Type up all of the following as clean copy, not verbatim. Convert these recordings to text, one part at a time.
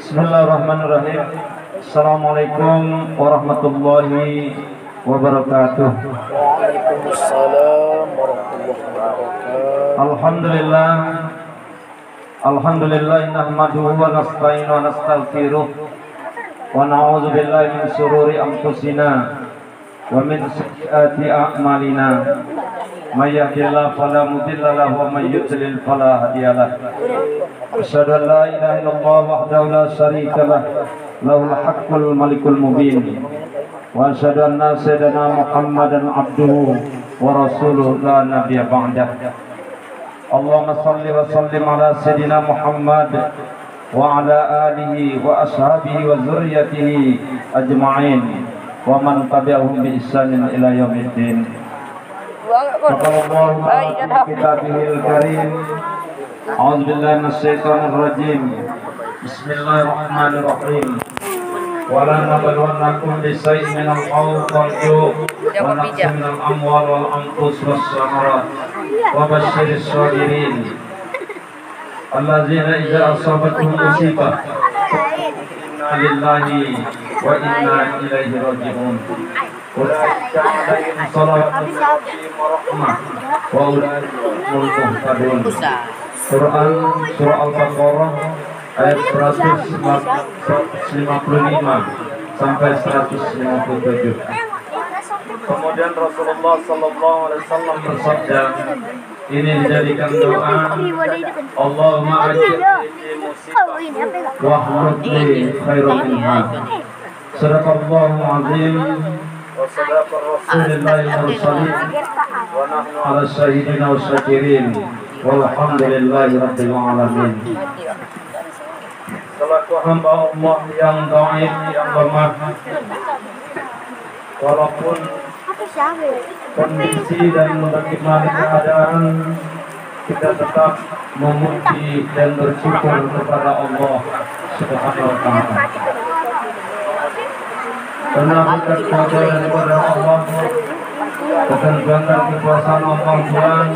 Bismillahirrahmanirrahim. Assalamualaikum warahmatullahi wabarakatuh. Waalaikumsalam warahmatullahi wabarakatuh. Alhamdulillah. Alhamdulillah nahmaduhu wa nasta'inu wa nastaghfiruh wa na'udzu billahi min shururi anfusina wa min sayyiati a'malina. May yahdihillahu fala mudilla lahu wa may yudlil fala hadiya lahu. Asyhadu an la ilaha illallah wahdahu la syarika lah, lahul haqqul malikul mubin. Wa asyhadu anna sayyidana Muhammadan abduhu wa rasuluhu la nabiyya ba'dah. Allahumma salli wa sallim ala sayyidina Muhammad wa ala alihi wa ashabihi wa dzurriyyatihi ajma'in wa man tabi'ahum bi ihsanin ila yaumiddin. Qala Allahu fi kitabihil karim. A'udzu billahi minasyaitonir rajim. Bismillahirrahmanirrahim. Wa la nabluwannakum bi shay'in minal khawfi wal ju'i wa naqsin minal amwali wal anfusi was samarat wa basyyiris sabirin allazina idza asabatuhum musibah inna lillahi wa inna ilaihi raji'un. Ulaika alaihim salawatun wa rahmah. Quran Surah Al-Baqarah ayat 155 sampai 157. Kemudian Rasulullah sallallahu alaihi wasallam bersabda, ini dijadikan doa, Allahumma ajirni fi musibah wa hlubni khairan minha. Sadaqallahu azim wa sadaqa Rasulullah mursalin wa nahnu ala syahidina wa syakirin walhamdulillahi rabbil alamin. Selaku hamba Allah yang dhaif, yang lemah, walaupun kondisi dan bagaimana keadaan, kita tetap memuji dan bersyukur kepada Allah Subhanahu wa ta'ala. Karena berkat kuasa daripada Allah, ketentuan dan kekuasaan Allah Tuhan,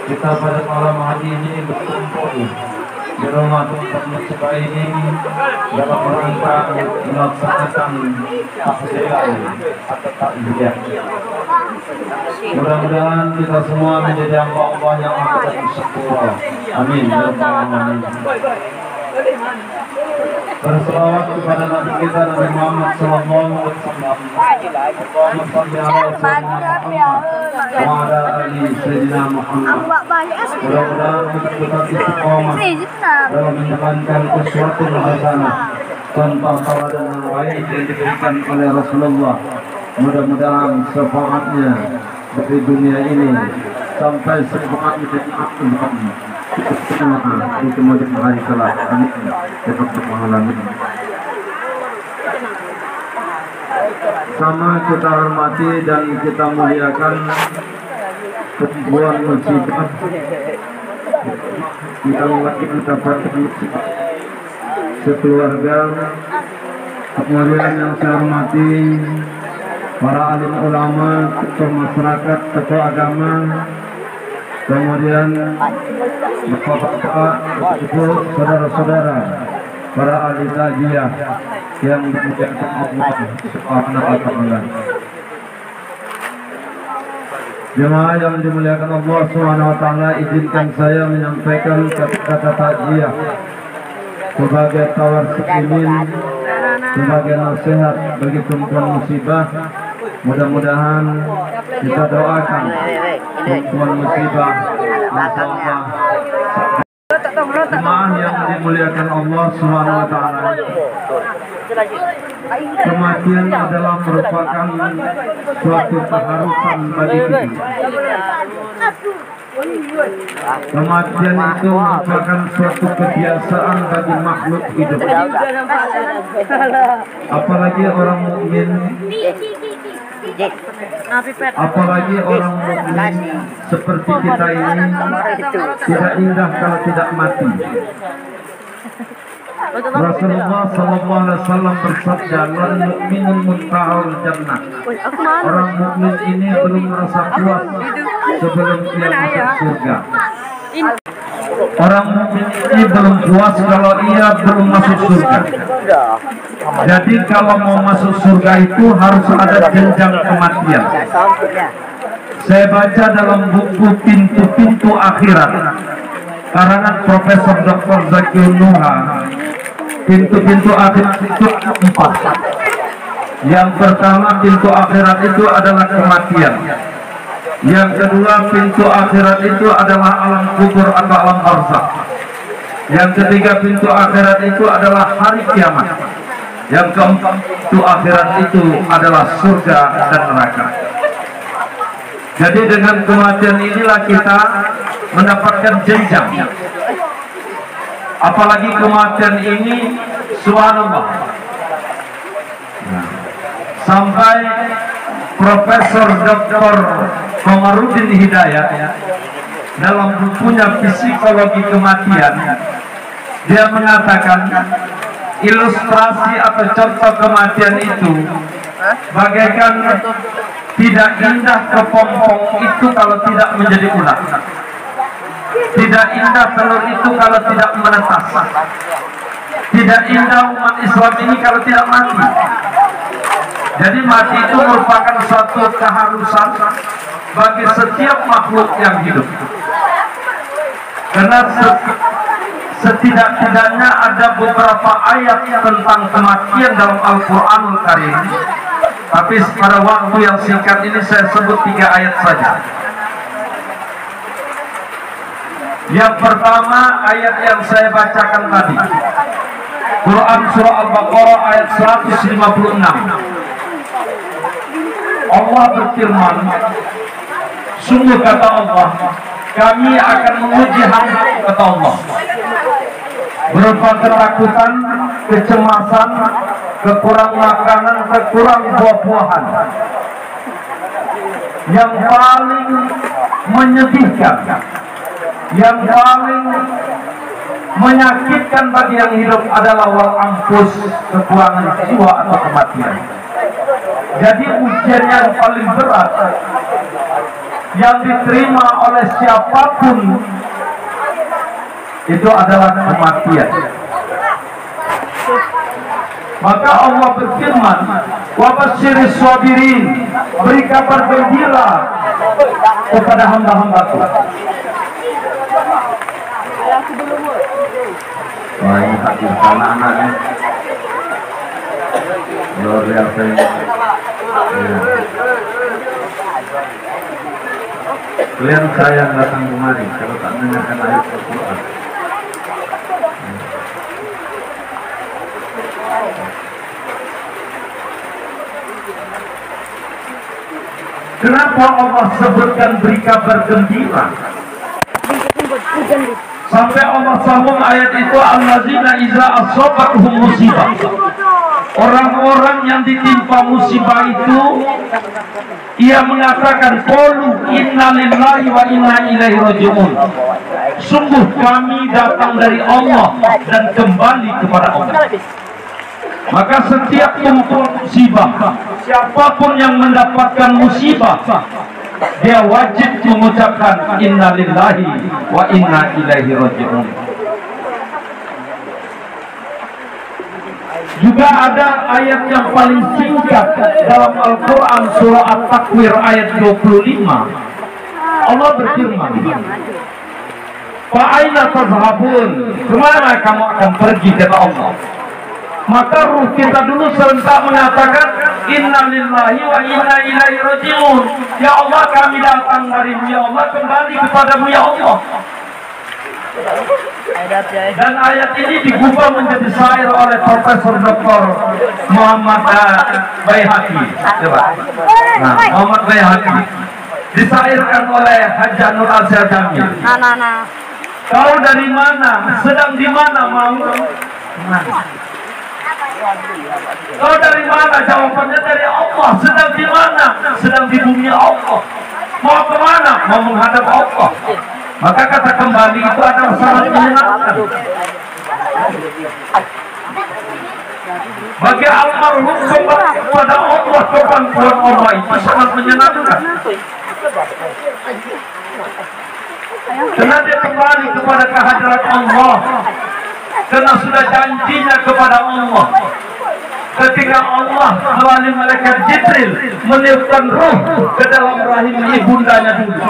kita pada malam hari ini berkumpul di rumah Tuhan musibah ini dalam rangka melaksanakan takziah atau takziah. Mudah-mudahan kita semua menjadi hamba Allah yang akan bersyukur. Amin. Ya Rabbal alamin. Berselawat kepada Nabi kita Nabi Muhammad sallallahu alaihi wasallam. Allahumma shalli ala sayyidina Muhammad wa ala ali sayyidina Muhammad. Mudah-mudahan kita tetap istiqomah dalam menjalankan sesuatu hasanah tanpa salah dan yang baik yang diberikan oleh Rasulullah. Mudah-mudahan syafaatnya dari dunia ini sampai syafaatnya di akhirat di kemudian hari kelak. Amin. Ya Rabbal alamin. Sama kita hormati dan kita muliakan ketentuan musibah. Kita mendapatkan musibah sekeluarga. Kemudian yang saya hormati para alim ulama, tokoh masyarakat, tokoh agama, kemudian bapak-bapak, ibu, saudara-saudara, para ahli tajiyah yang dimuliakan Allah Subhanahu wa ta'ala. Jemaah yang dimuliakan Allah Subhanahu wa ta'ala, izinkan saya menyampaikan kata-kata takziah sebagai tawar sekimin, sebagai nasihat bagi perempuan musibah. Mudah-mudahan kita doakan perempuan musibah, masalah. Jemaah yang dimuliakan Allah Subhanahu wa ta'ala, kematian adalah merupakan suatu keharusan bagi kita. Kematian itu merupakan suatu kebiasaan bagi makhluk hidup. Apalagi orang mukmin, apalagi orang mukmin seperti kita ini, tidak indah kalau tidak mati. Rasulullah sallallahu alaihi wasallam bersabda, "Lan mu'minun muntahul jannah." Orang mukmin ini belum merasa puas sebelum dia masuk surga. Orang mukmin ini belum puas kalau ia belum masuk surga. Jadi kalau mau masuk surga itu harus ada jenjang kematian. Saya baca dalam buku Pintu-Pintu Akhirat karangan Profesor Dr. Zakiur Nuha. Pintu-pintu akhirat itu 4. Yang pertama, pintu akhirat itu adalah kematian. Yang kedua, pintu akhirat itu adalah alam kubur atau alam barzakh. Yang ketiga, pintu akhirat itu adalah hari kiamat. Yang keempat, pintu akhirat itu adalah surga dan neraka. Jadi dengan kematian inilah kita mendapatkan jenjang. Apalagi kematian ini, subhanallah, sampai Profesor Dr. Komarudin Hidayat dalam bukunya Psikologi Kematian, dia mengatakan ilustrasi atau contoh kematian itu bagaikan tidak indah kepompong itu kalau tidak menjadi ulat, tidak indah telur itu kalau tidak menetas, tidak indah umat Islam ini kalau tidak mati. Jadi mati itu merupakan suatu keharusan bagi setiap makhluk yang hidup. Karena setidak-tidaknya ada beberapa ayat tentang kematian dalam Al-Quranul Karim. Tapi pada waktu yang singkat ini saya sebut 3 ayat saja. Yang pertama, ayat yang saya bacakan tadi, Quran Surah Al-Baqarah ayat 156. Allah berfirman, sungguh kata Allah, kami akan menguji hamba, kata Allah, berupa ketakutan, kecemasan, kekurang makanan, kekurang buah-buahan. Yang paling menyedihkan, yang paling menyakitkan bagi yang hidup adalah wal ampus, kekurangan jiwa atau kematian. Jadi ujian yang paling berat yang diterima oleh siapapun itu adalah kematian. Maka Allah berfirman, wa basyiris sabirin, beri kabar gembira kepada hamba-hambaku. Wah, ini hati anak-anaknya luar biasa ini. Kalian sayang datang kemari kalau tak dengarkan ayat Al-Quran. Kenapa Allah sebutkan beri kabar gembira? Sampai Allah sambung ayat itu, allazina iza asobatuhum musibah. Orang-orang yang ditimpa musibah itu, ia mengatakan, qulu inna lillahi wa inna ilaihi raji'un. Sungguh kami datang dari Allah dan kembali kepada Allah. Maka setiap musibah, siapapun yang mendapatkan musibah, dia wajib mengucapkan inna lillahi wa inna ilaihi raji'un. Juga ada ayat yang paling singkat dalam Al-Quran surah At-Takwir ayat 25. Allah berfirman, fa'aina tazhabun, kemana kamu akan pergi, kata Allah. Maka ruh kita dulu serentak mengatakan inna lillahi wa inna ilaihi raji'un. Ya Allah, kami datang darimu, ya Allah, kembali kepadamu, ya Allah. Dan ayat ini digubah menjadi syair oleh Profesor Dr. Muhammad Baihaqi. Nah, Muhammad Baihaqi disairkan oleh Haji Nur Asyar Jamil. Kau dari mana? Sedang di mana? Mau? Kau dari mana? Jawabannya dari Allah. Sedang di mana? Sedang di bumi Allah. Mau kemana? Mau menghadap Allah. Maka kata kembali itu adalah sangat menyenangkan. Bagi almarhum kembali kepada Allah, kebangkuan Allah itu sangat menyenangkan. Karena dia kembali kepada kehadiran Allah, karena sudah janjinya kepada Allah. Ketika Allah melalui malaikat Jibril meniupkan ruh ke dalam rahim ibundanya dulu,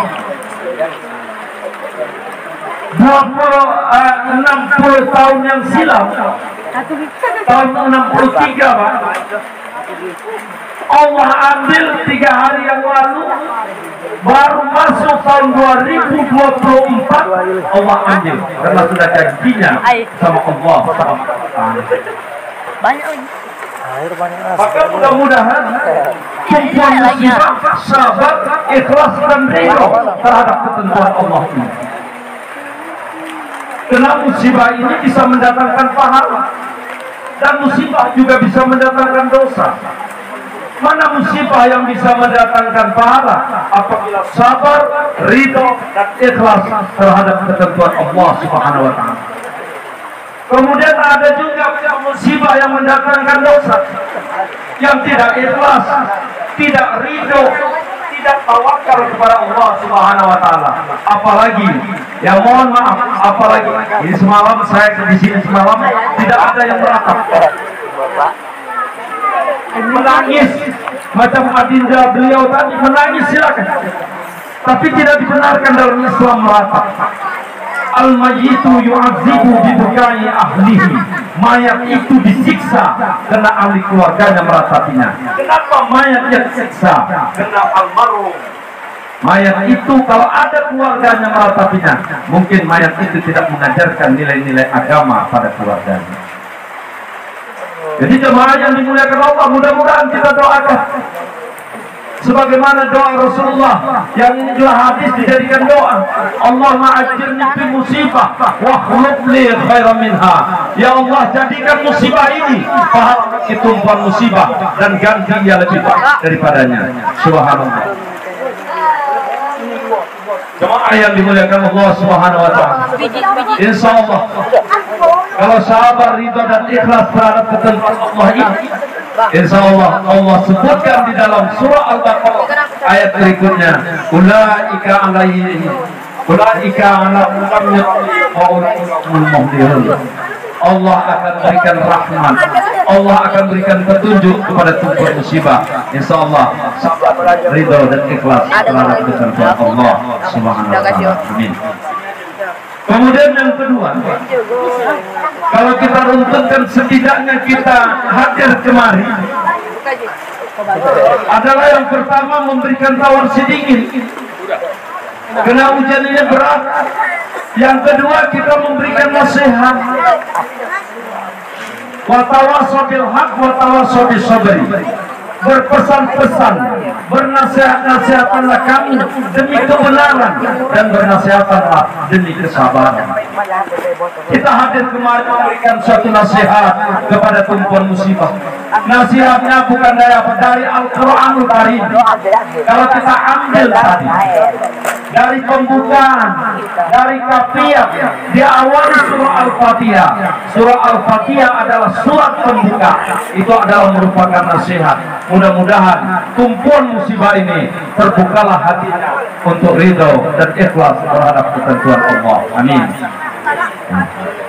60 tahun yang silam, tahun 63 Pak, Allah ambil 3 hari yang lalu, baru masuk tahun 2024 Allah ambil, karena sudah janjinya sama Allah. Maka mudah-mudahan tumpuan musibah, sabar, ikhlas dan ridho terhadap ketentuan Allah ini. Karena musibah ini bisa mendatangkan pahala, dan musibah juga bisa mendatangkan dosa. Mana musibah yang bisa mendatangkan pahala? Apabila sabar, ridho dan ikhlas terhadap ketentuan Allah Subhanahu wa Ta'ala. Kemudian ada juga musibah yang mendatangkan dosa, yang tidak ikhlas, tidak ridho, tidak tawakal kepada Allah Subhanahu wa Ta'ala. Apalagi, ya mohon maaf, apalagi ini semalam saya di sini semalam tidak ada yang meratap, menangis macam adinda beliau tadi, menangis silakan, tapi tidak dibenarkan dalam Islam meratap. Al-mayyitu yu'adzibu bibukai ahlihi, mayat itu disiksa karena ahli keluarganya meratapinya. Kenapa mayat yang disiksa? Karena almarhum mayat itu kalau ada keluarganya meratapinya, mungkin mayat itu tidak mengajarkan nilai-nilai agama pada keluarganya. Jadi jemaah yang dimuliakan Allah, mudah-mudahan kita doakan sebagaimana doa Rasulullah yang ini juga hadis dijadikan doa. Allahumma ajirni fi musibah wa khulub li khairan minha. Ya Allah, jadikan musibah ini pahala bagi tumpuan musibah dan ganti yang lebih baik daripadanya. Subhanallah. Jemaah yang dimuliakan Allah Subhanahu wa Ta'ala, insya Allah kalau sabar, ridho dan ikhlas terhadap ketentuan Allah ini, insya Allah Allah sebutkan di dalam surah Al-Baqarah ayat berikutnya, ulaika alaihi ulaika ala Allah akan berikan rahmat, Allah akan berikan petunjuk kepada tumpuan musibah. Insya Allah sabar, ridho dan ikhlas terhadap ketentuan Allah Subhanahu wa Ta'ala. Amin. Kemudian yang kedua, kalau kita runtuhkan setidaknya kita hadir kemari, adalah yang pertama memberikan tawar sedingin, karena ujian ini berat. Yang kedua, kita memberikan nasihat, wa tawassaw bil haqq wa tawassaw bis sabr, berpesan-pesan, bernasihat-nasihatlah kami demi kebenaran dan bernasihatlah demi kesabaran. Kita hadir kemarin memberikan suatu nasihat kepada tumpuan musibah. Nasihatnya bukan dari Al-Quranul Karim. Kalau kita ambil tadi dari pembukaan, dari kafiyah, diawali surah Al-Fatihah. Surah Al-Fatihah adalah surat pembuka. Itu adalah merupakan nasihat. Mudah-mudahan tumpuan musibah ini terbukalah hatinya untuk ridho dan ikhlas terhadap ketentuan Allah. Amin.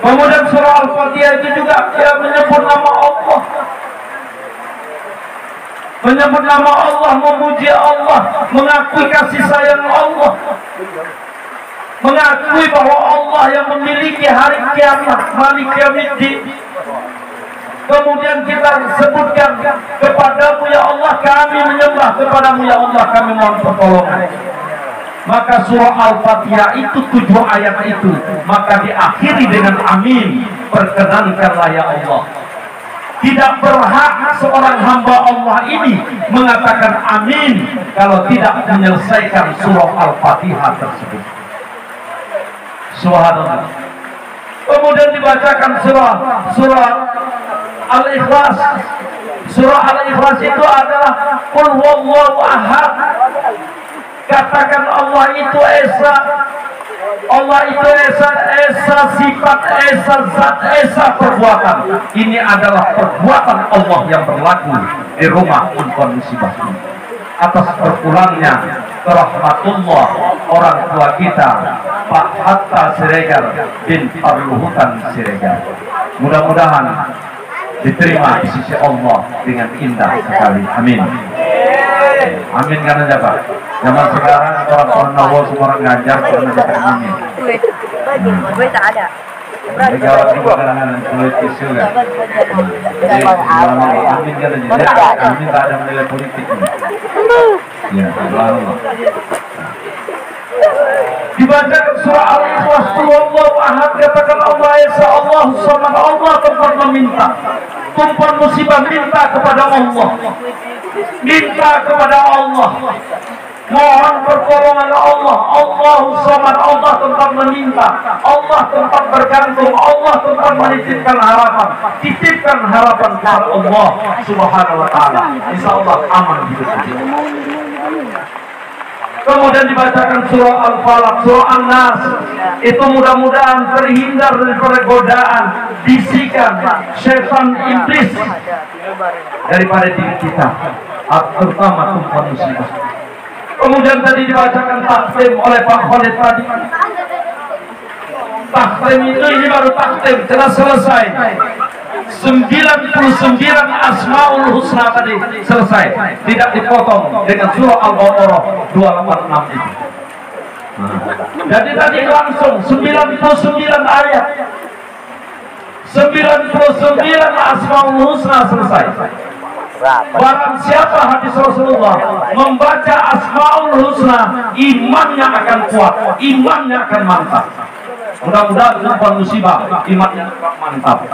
Kemudian surah Al-Fatihah itu juga dia menyebut nama Allah, menyebut nama Allah, memuji Allah, mengakui kasih sayang Allah, mengakui bahwa Allah yang memiliki hari kiamat, Malik Yaumiddin. Kemudian kita sebutkan kepadamu ya Allah kami menyembah, kepadamu ya Allah kami mohon pertolongan. Maka surah Al-Fatihah itu 7 ayat itu, maka diakhiri dengan amin, perkenankanlah ya Allah. Tidak berhak seorang hamba Allah ini mengatakan amin kalau tidak menyelesaikan surah Al-Fatihah tersebut. Subhanallah. Kemudian dibacakan surah Al-Ikhlas. Surah Al-Ikhlas itu adalah Qul huwallahu ahad. Katakan Allah itu esa, Allah itu esa sifat, esa zat, esa perbuatan. Ini adalah perbuatan Allah yang berlaku di rumah tumpuan musibah ini. Atas berpulangnya rahmatullah orang tua kita Pak Hatta Siregar bin Parluhutan Siregar. Mudah-mudahan diterima di sisi Allah dengan indah sekali. Amin. Amin karena apa? Zaman sekarang orang Nawa semua orang ngajar karena amin. Gue tak ada. Negara juga kadang-kadang sulit isu ya. Jadi amin karena jadi amin tak ada nilai politik. Ya, Allah. Dibaca surah Al-Ikhlas, Allahu Ahad, katakan Allah Esa, Allah Samad, Allah tempat meminta, tumpuan musibah minta kepada Allah, minta kepada Allah, mohon pertolongan Allah, Allahu Samad, Allah tempat meminta, Allah tempat bergantung, Allah tempat menitipkan harapan, titipkan harapan kepada Allah Subhanahu wa Ta'ala. Insya Allah aman hidup kita. Kemudian dibacakan surah Al-Falaq, surah An-Nas. Itu mudah-mudahan terhindar dari godaan, bisikan syaitan iblis daripada diri kita, terutama tumpuan musibah. Kemudian tadi dibacakan takdim oleh Pak Khalid tadi. Takdim itu ini baru takdim, telah selesai. 99 Asmaul Husna tadi selesai, tidak dipotong dengan surah Al-Baqarah 286 itu. Jadi tadi langsung 99 ayat, 99 Asmaul Husna selesai. Barang siapa hadis Rasulullah membaca Asmaul Husna, imannya akan kuat, imannya akan mantap. Mudah-mudahan tumpuan musibah imannya mantap.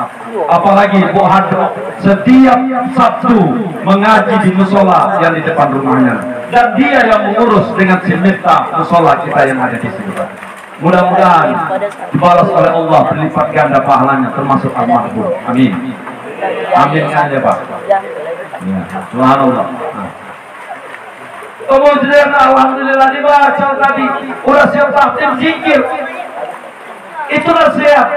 Apalagi Bu Hadro setiap Sabtu mengaji di musola yang di depan rumahnya, dan dia yang mengurus dengan si Miftah musola kita yang ada di sini. Mudah-mudahan dibalas oleh Allah berlipat ganda pahalanya, termasuk almarhum. Amin. Amin aja Pak. Ya, subhanallah. Kemudian alhamdulillah dibaca tadi udah siap takdim zikir. Itu nasihat.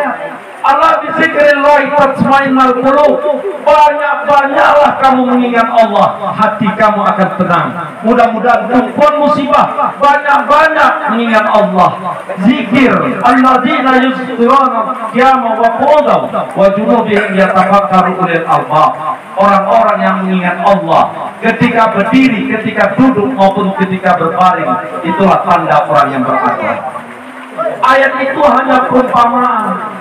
Allah bizikrillah tatmainnul qulub. Banyak-banyaklah kamu mengingat Allah, hati kamu akan tenang. Mudah-mudahan tumpuan musibah banyak-banyak mengingat Allah. Zikir alladzina yuzkuruna qiyama wa qu'udan wa junubihim yatafakkaru ulil albab. Orang-orang yang mengingat Allah ketika berdiri, ketika duduk maupun ketika berbaring, itulah tanda orang yang berakal. Ayat itu hanya perumpamaan.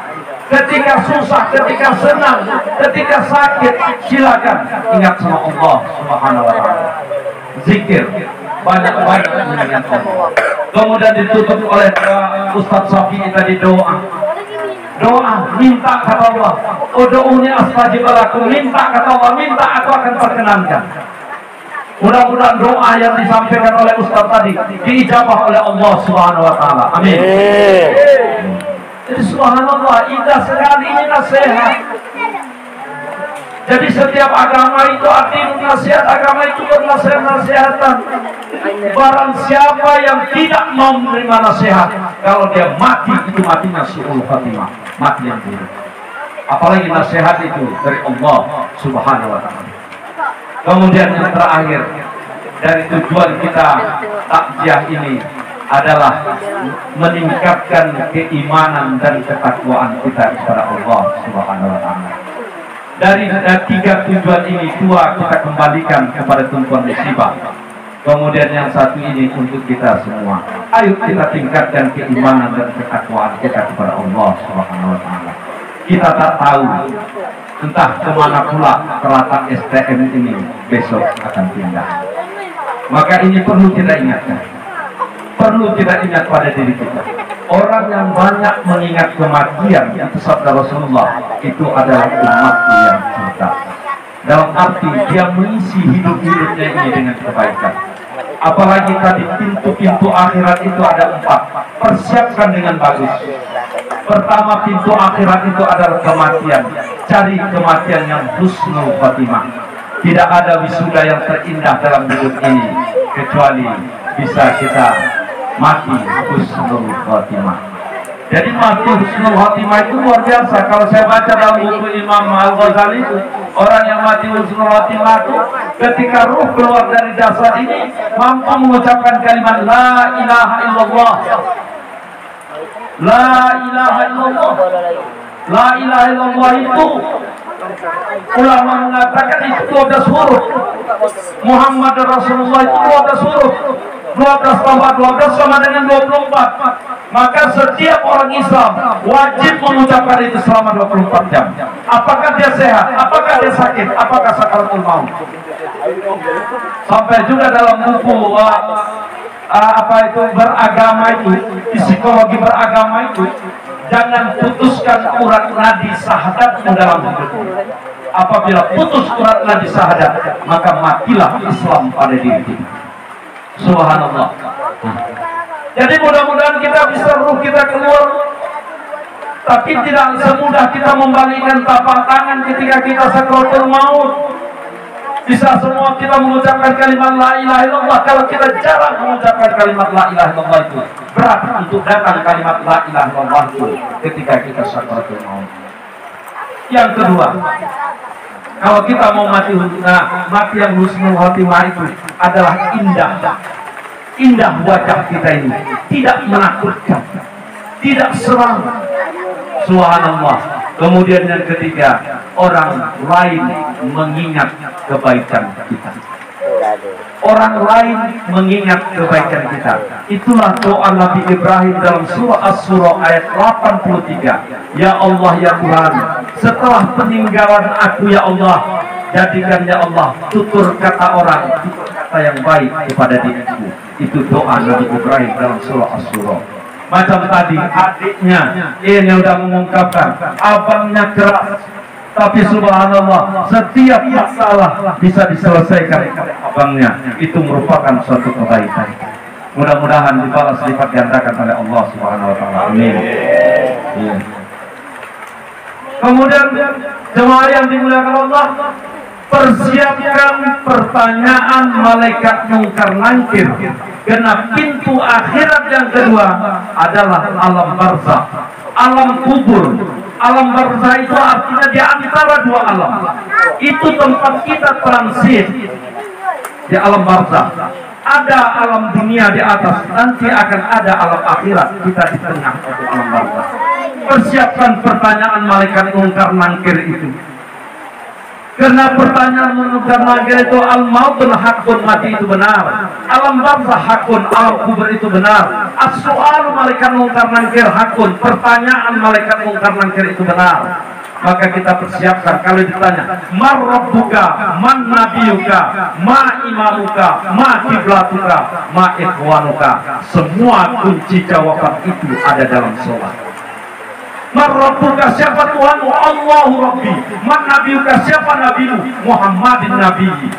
Ketika susah, ketika senang, ketika sakit, silakan ingat sama Allah Subhanahu wa Ta'ala. Zikir, banyak-banyak mengingat Allah. Kemudian ditutup oleh Ustadz Syafi'i tadi doa. Doa, minta kata Allah. Udu'uni astajib lakum, minta kata Allah, minta aku akan perkenankan. Mudah-mudahan doa yang disampaikan oleh Ustaz tadi diijabah oleh Allah Subhanahu wa Ta'ala. Amin. Jadi subhanallah, indah sekali ini nasihat. Jadi setiap agama itu artinya nasihat, agama itu bernasihat-nasihatan. Barang siapa yang tidak mau menerima nasihat, kalau dia mati, itu matinya su'ul khatimah, mati yang buruk. Apalagi nasihat itu dari Allah Subhanahu wa Ta'ala. Kemudian yang terakhir dari tujuan kita takziah ini adalah meningkatkan keimanan dan ketakwaan kita kepada Allah Subhanahu wa Ta'ala. Dari tiga tujuan ini, dua kita kembalikan kepada tumpuan musibah. Kemudian yang satu ini untuk kita semua. Ayo kita tingkatkan keimanan dan ketakwaan kita kepada Allah Subhanahu wa Ta'ala. Kita tak tahu entah kemana pula terletak STM ini besok akan pindah. Maka ini perlu kita ingatkan, perlu kita ingat pada diri kita. Orang yang banyak mengingat kematian, itu sabda Rasulullah, itu adalah umat yang cerdas. Dalam arti dia mengisi hidup-hidupnya ini dengan kebaikan. Apalagi tadi pintu-pintu akhirat itu ada 4. Persiapkan dengan bagus. Pertama, pintu akhirat itu adalah kematian. Cari kematian yang husnul khatimah. Tidak ada wisuda yang terindah dalam hidup ini kecuali bisa kita mati husnul khatimah. Jadi mati husnul khotimah itu luar biasa. Kalau saya baca dalam buku Imam Al-Ghazali itu, orang yang mati husnul khotimah itu ketika ruh keluar dari jasad ini mampu mengucapkan kalimat la ilaha illallah. La ilaha illallah. La ilaha illallah itu ulama mengatakan itu 12 huruf. Muhammad Rasulullah itu 12 huruf. 12 tambah 12 sama dengan 24. Maka setiap orang Islam wajib mengucapkan itu selama 24 jam. Apakah dia sehat? Apakah dia sakit? Apakah sakaratul maut? Sampai juga dalam buku apa itu beragama itu, psikologi beragama itu, jangan putuskan urat nadi syahadatmu dalam hidup. Apabila putus urat nadi syahadat, maka matilah Islam pada diri kita. Subhanallah. Jadi mudah-mudahan kita bisa ruh kita keluar, tapi tidak semudah kita membalikkan tapak tangan ketika kita sakaratul maut. Bisa semua kita mengucapkan kalimat la ilaha illallah. Kalau kita jarang mengucapkan kalimat la ilaha illallah itu, berat untuk datang kalimat la ilaha illallah itu ketika kita sakaratul maut. Yang kedua, kalau kita mau mati, mati yang husnul khotimah itu adalah indah wajah kita ini, tidak menakutkan, tidak seram. Subhanallah. Kemudian yang ketiga, orang lain mengingat kebaikan kita. Orang lain mengingat kebaikan kita. Itulah doa Nabi Ibrahim dalam surah As-Surah ayat 83. Ya Allah ya Tuhan, setelah peninggalan aku ya Allah, jadikan ya Allah tutur kata orang, tutur kata yang baik kepada diriku. Itu doa Nabi Ibrahim dalam surah As-Surah. Macam tadi adiknya ini sudah mengungkapkan, abangnya keras, tapi subhanallah setiap masalah bisa diselesaikan oleh abangnya. Itu merupakan suatu kebaikan. Mudah-mudahan dibalas lipat gandakan oleh Allah Subhanahu wa taala. Amin. Ya. Kemudian jemaah yang dimuliakan Allah, persiapkan pertanyaan malaikat mungkar nakir. Karena pintu akhirat yang kedua adalah alam barzakh, alam kubur. Alam barzakh itu artinya di antara dua alam. Itu tempat kita transit di alam barzakh. Ada alam dunia di atas, nanti akan ada alam akhirat, kita di tengah dari alam barzakh. Persiapkan pertanyaan malaikat mungkar nakir itu. Karena pertanyaan mungkar nakir itu al-mautun hakun, mati itu benar. Alam barzakh hakun, alam kubur itu benar. As-su'al malaikat mungkar nakir hakun, pertanyaan malaikat mungkar nakir itu benar. Maka kita persiapkan kalau ditanya, "Man rabbuka, man nabiyuka, ma imamuka, ma kiblatuka, ma ikhwanuka." Semua kunci jawaban itu ada dalam sholat. Man rabbuka, siapa Tuhanmu? Allahu Rabbi. Man nabiyuka, siapa nabimu? Muhammadin nabiyyi.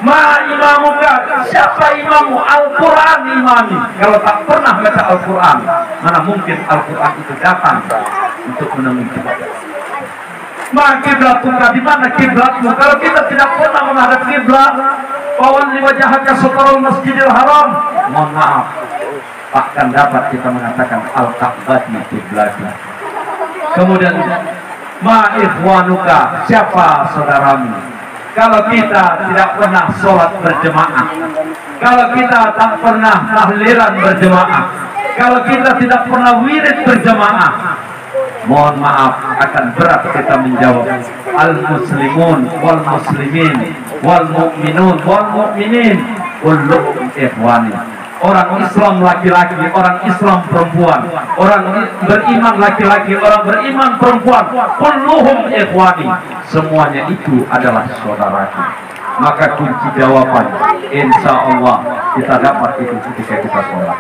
Ma imamuka, siapa imammu? Al-Quran imami. Kalau tak pernah baca Al-Quran, mana mungkin Al-Quran itu datang untuk menemui kita. Ma kiblatuka, di mana kiblatmu? Kalau kita tidak pernah menghadap kiblat, wawan liwajahaka satrul masjidil haram, mohon maaf, akan dapat kita mengatakan al-Ka'bah kiblatnya. Kemudian ma ikhwanuka, siapa saudaramu? Kalau kita tidak pernah sholat berjemaah, kalau kita tak pernah tahlilan berjemaah, kalau kita tidak pernah wirid berjemaah, mohon maaf akan berat kita menjawab al-muslimun wal muslimin wal mu'minun wal mu'minin kulluhum ikhwani. Orang Islam laki-laki, orang Islam perempuan, orang beriman laki-laki, orang beriman perempuan, kulluhum ikhwani, semuanya itu adalah saudaraku. Maka kunci jawaban insya Allah kita dapat itu ketika kita sholat.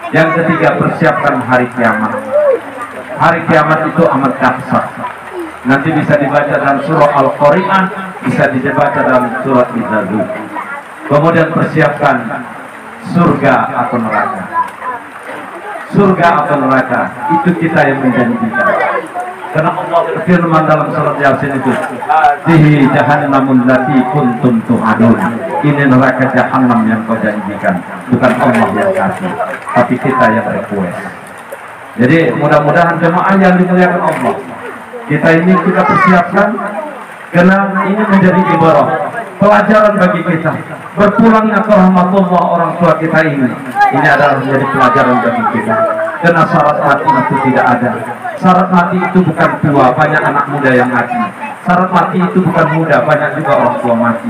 Yang ketiga, persiapkan hari kiamat. Hari kiamat itu amat dahsyat. Nanti bisa dibaca dalam surah Al-Qari'ah, bisa dibaca dalam surah Al-Zalzal. Kemudian persiapkan surga atau neraka. Surga atau neraka itu kita yang menjanjikan. Karena Allah berfirman dalam surat Yasin itu, "Dihi jahannamun lati kuntum tu'adun." Ini neraka jahanam yang kau janjikan, bukan Allah yang kasih, tapi kita yang request. Jadi mudah-mudahan jemaah yang dimuliakan Allah, kita ini kita persiapkan karena ini menjadi ibarat pelajaran bagi kita. Berpulangnya ke rahmatullah orang tua kita ini adalah menjadi pelajaran bagi kita. Karena syarat mati itu tidak ada. Syarat mati itu bukan tua, banyak anak muda yang mati. Syarat mati itu bukan muda, banyak juga orang tua mati.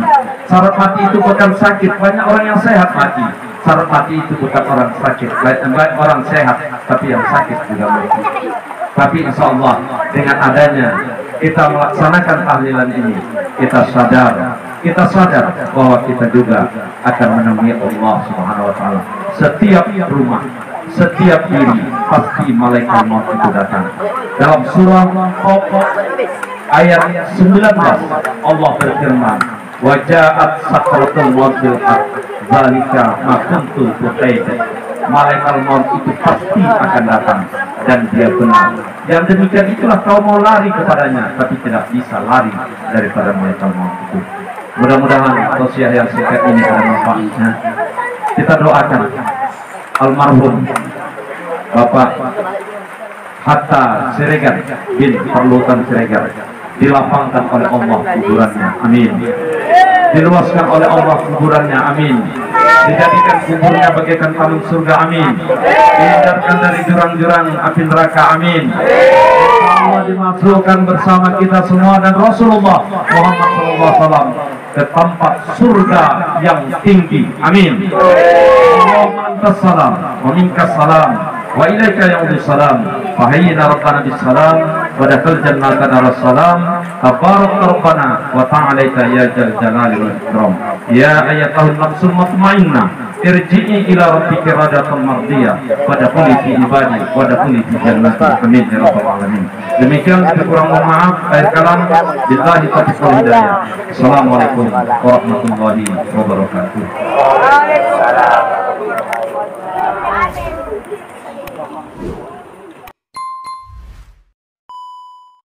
Syarat mati itu bukan sakit, banyak orang yang sehat mati. Syarat mati itu bukan orang sakit, banyak orang sehat, tapi yang sakit juga mati. Tapi insya Allah dengan adanya kita melaksanakan tahlilan ini, kita sadar bahwa kita juga akan menemui Allah Subhanahu Wa Taala. Setiap rumah, setiap diri pasti malaikat maut itu datang. Dalam surah Pokok ayat 19 Allah berfirman, "Waja'at sakratul maut bil haqq, dzalika ma kuntu tuqaid." Malaikat maut itu pasti akan datang dan dia benar. Yang demikian itulah kau mau lari kepadanya, tapi tidak bisa lari daripada malaikat maut itu. Mudah-mudahan tausiah yang singkat ini ada manfaatnya. Kita doakan almarhum Bapak Hatta Siregar bin Perlutan Siregar dilapangkan oleh Allah kuburannya, amin. Diluaskan oleh Allah kuburannya, amin. Dijadikan kuburnya bagaikan taman surga, amin. Dihindarkan dari jurang-jurang api neraka, amin. Allah dimasukkan bersama kita semua dan Rasulullah Muhammad SAW ke tempat surga yang tinggi, amin. Allahumma antas salam wa minkas salam wa ilaika ya'udus salam fa hayyina rabbana bis salam wa dakhil jannata daras salam tabarak rabbana wa ta'alaita ya jal jalali wal ikram. Ya ayyatuhan nafsul mutmainnah irji'i ila rabbika radatan mardiyah wa dakhuli fi ibadi wa dakhuli fi jannati, amin ya rabbal alamin. Demikian kurang maaf akhir kalam, billahi taufiq wal hidayah. Assalamualaikum warahmatullahi wabarakatuh.